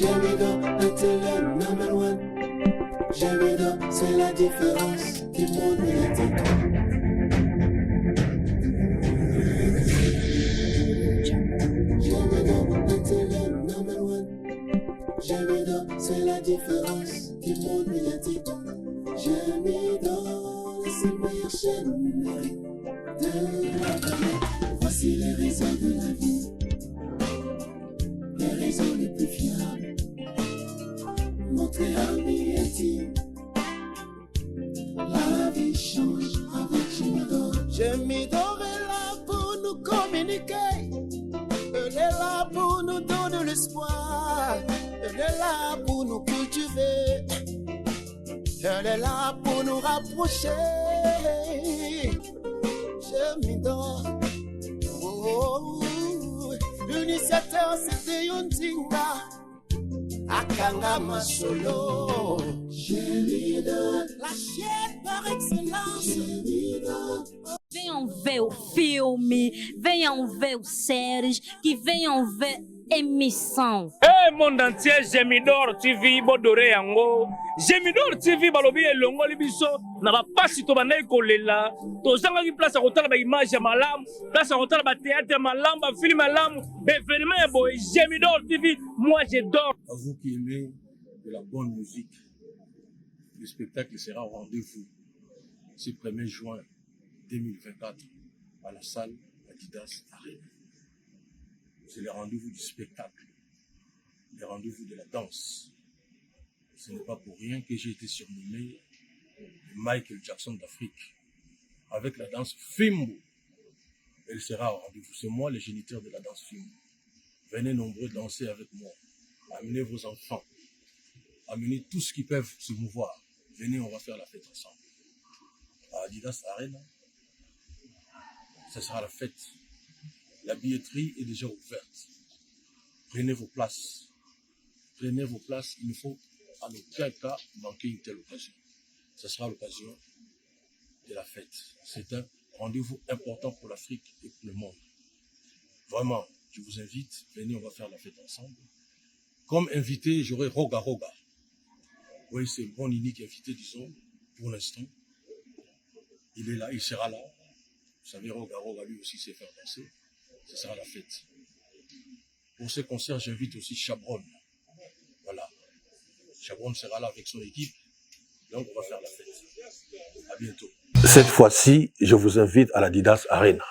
Jamido, le number one. Jamido, c'est la différence du monde médiatique. Jamido, c'est la différence du monde médiatique. Jamido, c'est la meilleure chaîne numérique de la planète. Voici les raisons de la vie, les raisons les plus fiables. Montrez amis intime, la vie change avec Jamido. Jamido est là pour nous communiquer, elle est là pour nous donner l'espoir. Elle est là pour nous cultiver, elle est là pour nous rapprocher. Jamido, l'initiateur c'était Yondinga, Akanga Masolo. Jamido, la chaîne par excellence. Jamido. Venham ver o filme, venham ver os séries, que venham ver émission. Monde entier, Jemidor TV, Bodore Yango. Jemidor TV, Balobi et Longo Libiso, n'a pas si tu vas là. Tu as une place à retard à image à malam, place à retard à théâtre à malam, à film à lam, événement boy. Jemidor TV, moi j'adore. À vous qui aimez de la bonne musique, le spectacle sera au rendez-vous ce 1er juin 2024 à la salle Adidas Arena. C'est le rendez-vous du spectacle, le rendez-vous de la danse. Ce n'est pas pour rien que j'ai été surnommé Michael Jackson d'Afrique. Avec la danse Fimbo, elle sera au rendez-vous. C'est moi le géniteur de la danse Fimbo. Venez nombreux danser avec moi. Amenez vos enfants. Amenez tous qui peuvent se mouvoir. Venez, on va faire la fête ensemble. À Adidas Arena, ce sera la fête. La billetterie est déjà ouverte. Prenez vos places. Prenez vos places. Il ne faut en aucun cas manquer une telle occasion. Ce sera l'occasion de la fête. C'est un rendez-vous important pour l'Afrique et pour le monde. Vraiment, je vous invite. Venez, on va faire la fête ensemble. Comme invité, j'aurai Roga Roga. Oui, c'est le bon unique invité, disons, pour l'instant. Il est là, il sera là. Vous savez, Roga Roga, lui aussi, sait faire danser. Ce sera la fête. Pour ce concert, j'invite aussi Chabron. Voilà. Chabron sera là avec son équipe. Donc, on va faire la fête. À bientôt. Cette fois-ci, je vous invite à l'Adidas Arena.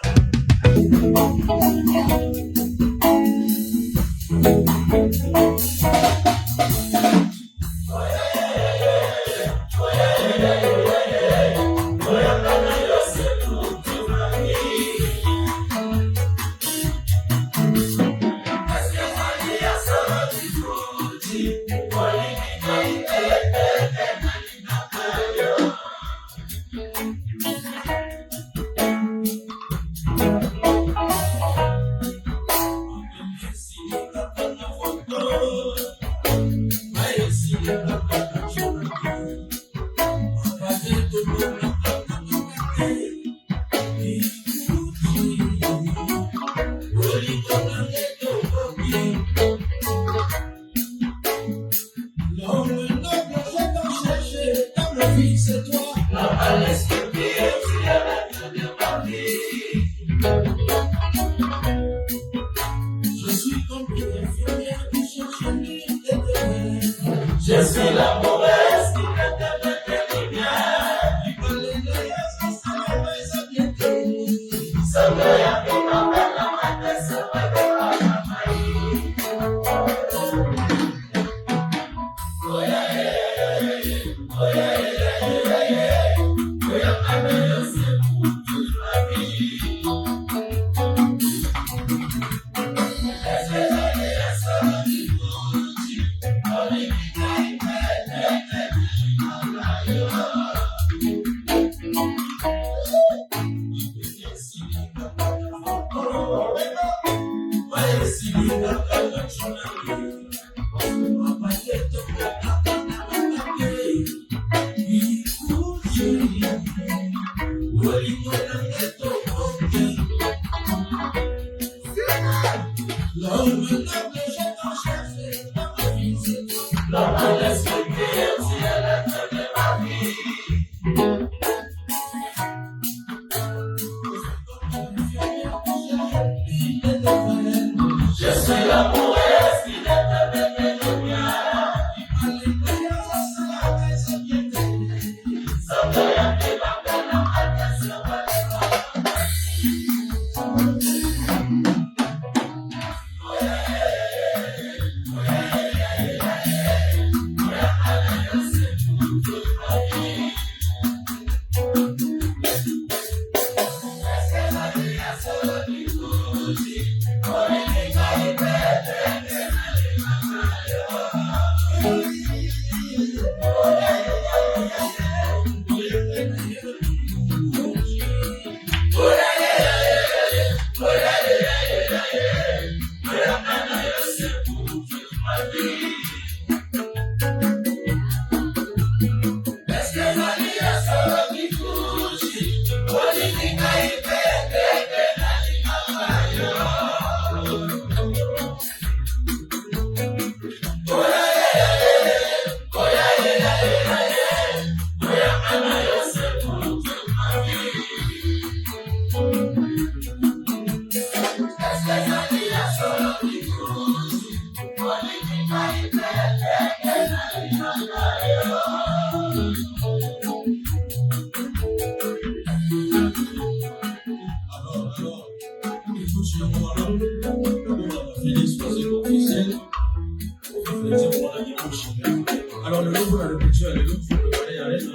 Alors, le logo de la répétition, le logo faut préparer à l'aide.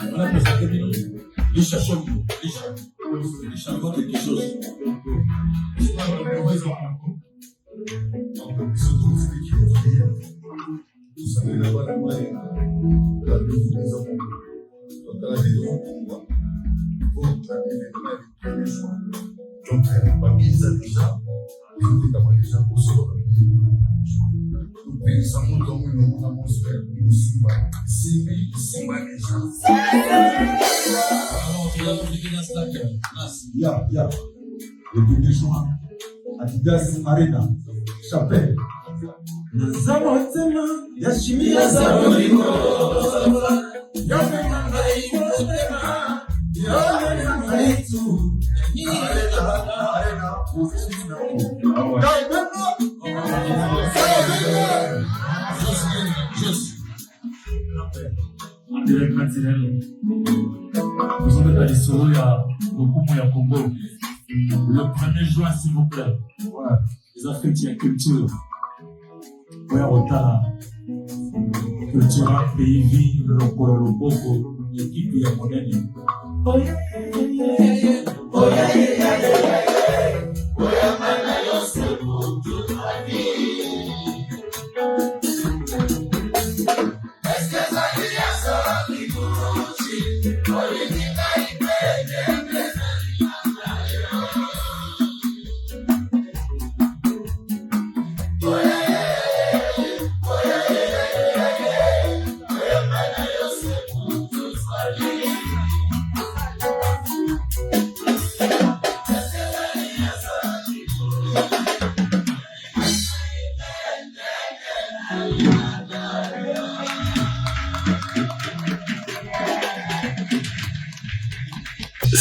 On a présenté les chercheurs, les chercheurs quelque chose. C'est pas la mauvaise rencontre. Donc, ils se trouvent qui est prière. Vous savez, là-bas, la moyenne, la levée des hommes. Donc, la vie de mon pouvoir. Pour la vie de mes choix. Donc, pas mis ça déjà. Je vous dis comment déjà pour se remettre. Nous payons dans une atmosphère, nous sommes le 1er juin, Adidas Arena, Chapelle. Direct naturel. Vous êtes à l'Issoro, il y a beaucoup de Congo. Le 1er juin, s'il vous plaît. Ouais. Les Africains, il y a culture. Ouais, Otara. Culture, pays, vie, le Boko, l'équipe, il y a Monene. Oh yeah, yeah, oh yeah, yeah. Oh yeah, man, I lost the book to my vie.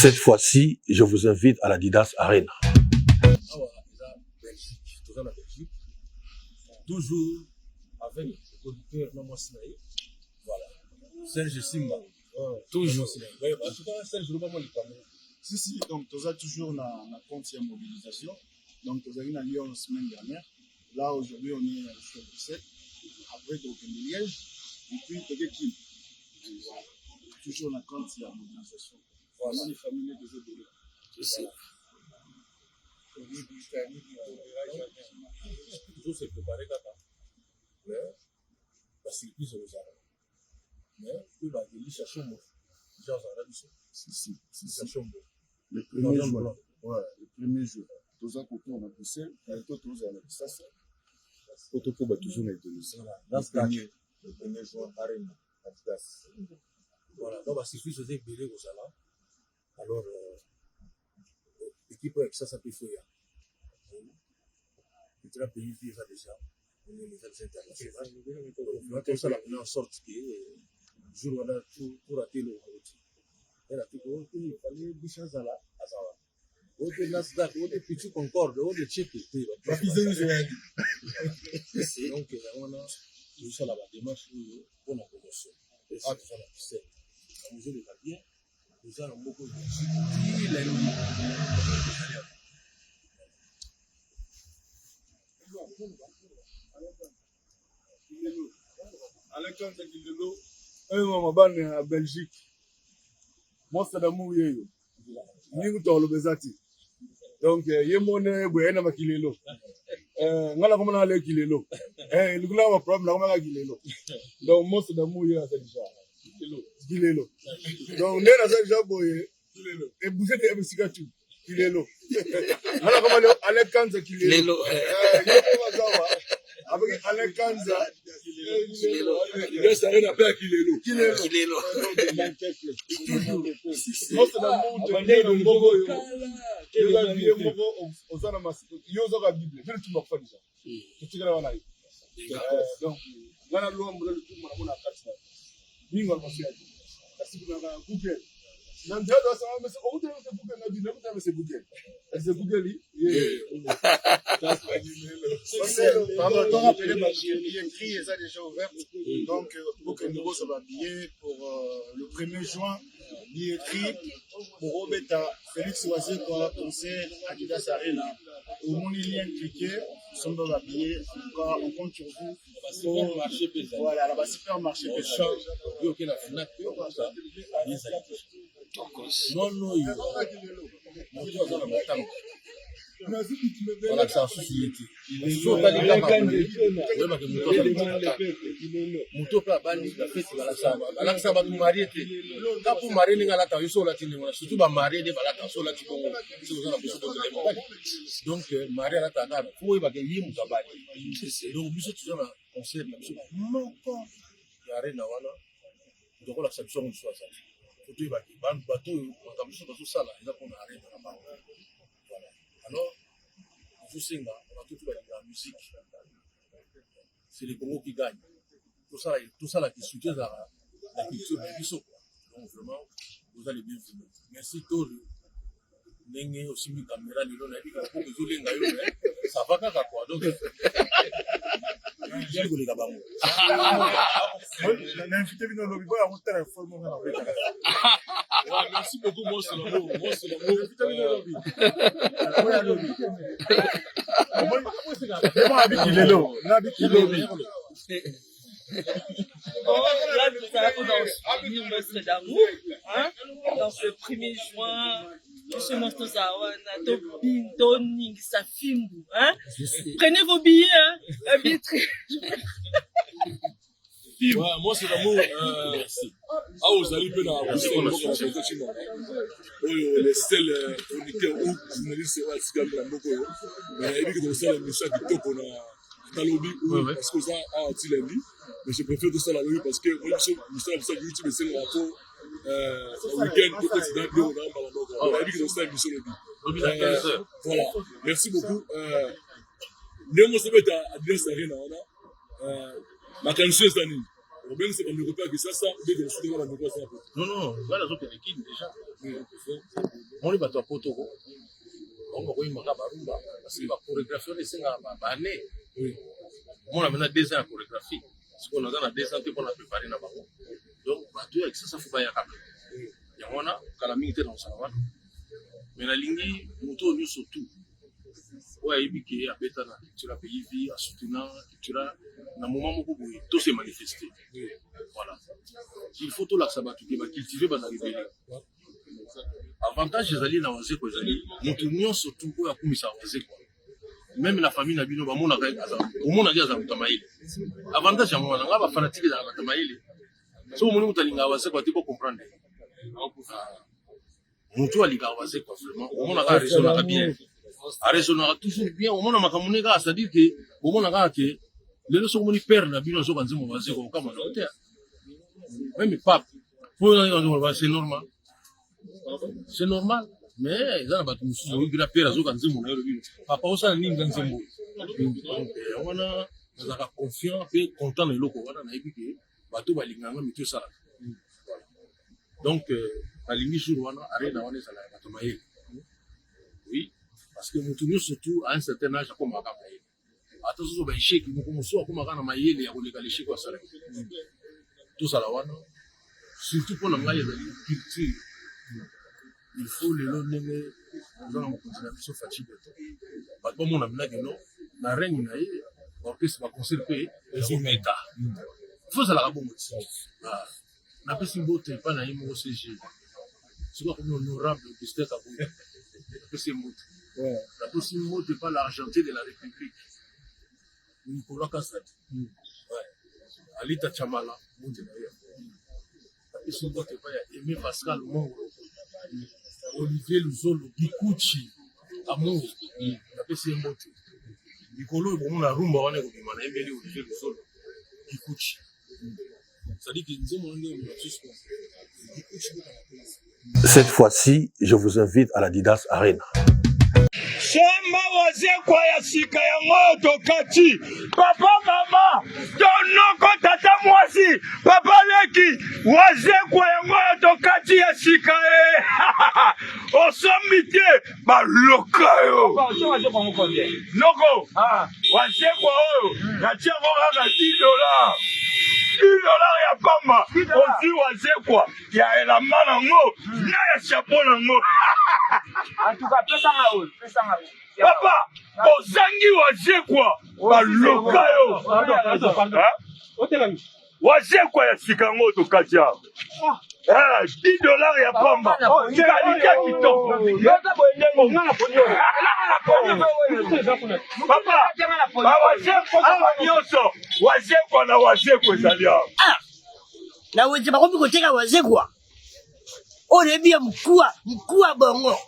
Cette fois-ci, je vous invite à la Didas Arena. Toujours avec le producteur Maman Sinaï. Voilà. Serge Simba. Toujours. En tout cas, Serge Simba, Si, donc, tu as toujours la compte de mobilisation. Donc, tu as eu une Lyon la semaine dernière. Là, aujourd'hui, on est sur le 17. Après, tu as de Liège. Et puis, tu as qui toujours la compte de mobilisation. Voilà, les familles de Zébélé. C'est ça. Toujours se préparer, mais parce qu'il puisse les arrêter. Mais il va aller chercher un mot. Déjà, on a dit ça. Si. Chercher un mot. Le premier jour. Ouais, le premier jour. Tous à côté, on a poussé. Et toi, tous à la distance. Côté pour toujours l'Indonésie. Dans ce cas, le premier jour, Arena, Adidas. Voilà. Donc, parce qu'il faut se dire que vous allez. Alors, l'équipe avec ça peut faire. Il faut payer ça déjà. On est les internationales. Donc, on a comme ça la première sorte que le jour où on a tout raté le route. Elle a dit qu'il fallait des choses à la Azawa. On est Nasdaq, on est Pichu Concorde, on est Tchèque. Donc, on a tout ça là-bas, démarche pour la promotion. Et ça, c'est la ficelle. La mesure de la bien. Nous avons beaucoup de choses. Alexandre Kilelo, un moment en Belgique. Moi, c'est d'amour. Nous sommes le Bezati. Donc, il y a mon éboé, Kilelo. Ngala comme on a le Kilelo. Le gouvernement a problème, on a Kilelo. Donc, moi, c'est d'amour, il y a déjà. Kilelo. Donc, nous avons déjà boyé. Et vous êtes un cigatou. Kilelo. Ngala comme on a Alexandre Kilelo. Avec Alexandre. Il reste à rien à faire Kilelo. Moi, c'est d'amour, billetterie est déjà ouverte. Donc, pour que nous sommes habillés pour le 1er juin, billetterie pour Robeta, Félix Oisé, concert Adidas Arena. Au monde, il y a un cliquet. Nous sommes dans habillés. En tout cas, on compte sur vous. Voilà, là-bas, supermarché. Voilà, ça a société. Moto pe abandi la fête la samba tu marié te ka pour marier ninga la ta yoso la tinga surtout ba marié de bala ta so la tikongo c'est ça la biso donc marié la ta ka faut ba ke yimu ka bali donc biso tu na concert na biso moko ya rena wana donc la section on soit ça faut ba ke ban bato ka biso ba so sala eza pour arena na ba voilà alors je sais on a tout la musique c'est les Congo qui gagnent. Tout ça là qui soutient la culture de Bissau. Donc vraiment, vous allez bien venir. Merci Tolu. Nengue aussi mi caméra le long avec pour que vous lenga yo. Ça va kaka quoi. Donc je vais les gabango. L'invité vient au lobby, boy, on téléphone mon gars. Merci beaucoup moi c'est l'amour. Moi c'est l'amour. L'invité vient au lobby. Boy, lobby. Moi avec il est là. Là avec il est là. Bon, là, nous allons dans une mostre d'amour, hein, dans ce 1er juin, tout ce monstre Zawana, Tobin, ça filme, hein. Prenez vos billets, hein, un billet très. Ouais, moi c'est l'amour. Merci. Ah, vous allez bien dans les stèles chroniqueurs ou journalistes, c'est comme la Moko. Mais il y a des messages qui topent on a. Parce que ça a un lundi, mais je préfère tout ça la nuit parce que nous sommes sur YouTube et c'est le rapport au week-end peut-être c'est dans le bureau on a vu que nous sommes sur le bureau. Voilà, merci beaucoup. Nous sommes à Adidas Arena, ma cantion est année. On bien c'est comme le repas que ça dès que nous sommes dans la micro ça. Non, voilà les autres équipes déjà. On est battu à Poto. On va voir Makabarumba parce que la chorégraphie c'est un année. Oui. On a maintenant 2 ans à chorégraphie. Parce qu'on a 2 ans pour préparer na bango. Donc, bateau avec ça faut pas y aller. Il y a on a calamité dans ça. Mais la ligne moto nous surtout. Ouais, il y a bêta na culture pays vie à soutenir culture na moment où tout se manifester. Voilà. Il faut tout là ça va tout cultiver ba arriver. Avantage des alliés na wazé ko zali. Moto nous surtout ko ya kumisa wazé quoi. Même la famille Nabino, on a dit à Zamutamaïl. Avantage à moi, on a fanatique de Zamutamaïl. Si vous voulez comprendre. On doit aller à quoi, vraiment. On a raisonné bien. A raisonné toujours bien. On a macamoné, c'est-à-dire que, on a que les leçons qu'on perd, Nabino, sont quand on va se voir comme on a même pas. C'est normal. C'est normal. Mais ils ont battu nous la paix à Zogan Zemo. Papa aussi ni Ganzemo. On a confiant et content de l'eau. On a écouté. Bateau va l'inganga mais tout ça. Donc la ligne jour on a arrêté dans les salaires bateau maïl. Oui, parce que nous tournons surtout à un certain âge comme à Kabaï. Attention au échec, nous commençons à comme à maïl et à rouler l'échec au salaire. Tout ça là wana. Surtout pour la maïl de culture. Il faut les donner dans la continuation fatigue. Pas comme on a mis là non, la reine n'a eu, l'orchestre va conserver les méta. Il faut ça la rabonner. La personne botte pas na imo CG. C'est quoi comme honorable de cette abou. La personne botte. La personne botte pas l'argenté de la République. Nicolas Kassad. Alita Chamala, monte d'ailleurs. La personne botte pas Aimé Pascal Mongo. Olivier Luzolo, Bikuchi, Amour, la PC Mbote. Nicolo, bon, la rumba, on est comme on a aimé Olivier Luzolo, Bikuchi. Ça dit qu'ils ont demandé Cette fois-ci, je vous invite à la Didas Arena. Shema wazekwa ya sika ya moto kati. Papa mama, tonoko tata mwasi. Papa leki, wazekwa ya moto kati ya sika e. Osomite, baloka yo. Noko, wazekwa oyo. Natia mwaka $10. $10 ya pamba. Ozi wazekwa ya elamba nango. Na ya chapeau nango. En tout cas, pesa nga. Papa, ozangi wazekwa baloka yo wazekwa ya sika yango tokati awa $10 ya pamba kalite ya kitoko papa bawazekwa nyonso wazekwa na wazekwa ezali awa na weze bakomi koteka wazekwa olebia mkua bongo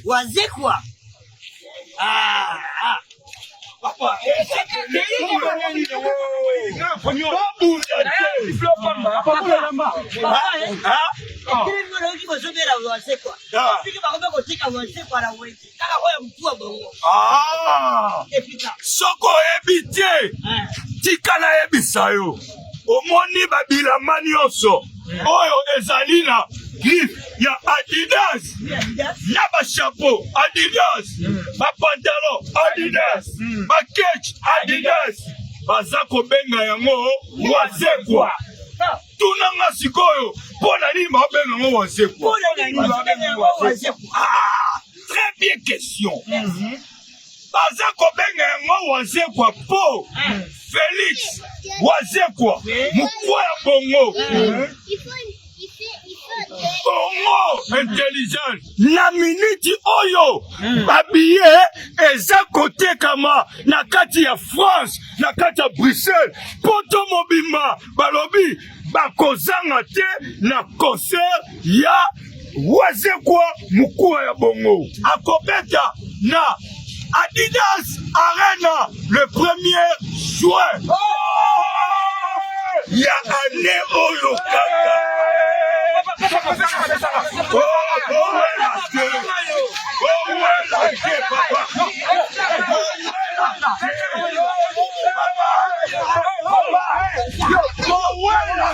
wazekwa papa soko oyebi te tika nayebisa yo omoni babilamba nyonso oyo ezali na griffe ya Adidas na bachapeau Adidas bapantalon Adidas baketch Adidas baza kobenga yango wazekwa tunanga sikoyo mpona nini babenga yango wazekwa très bien question baza kobenga yango wazekwa po Félix wazekwa mukwa ya bongo bongo intelligent na miniti oyo babiye eza kotekama na kati ya France na kati ya Bruxelles poto mobimba balobi bakozanga te na concert ya wazekwa mukwa ya bongo akobeta na Adidas Arena le 1er juin ya année oyo kaka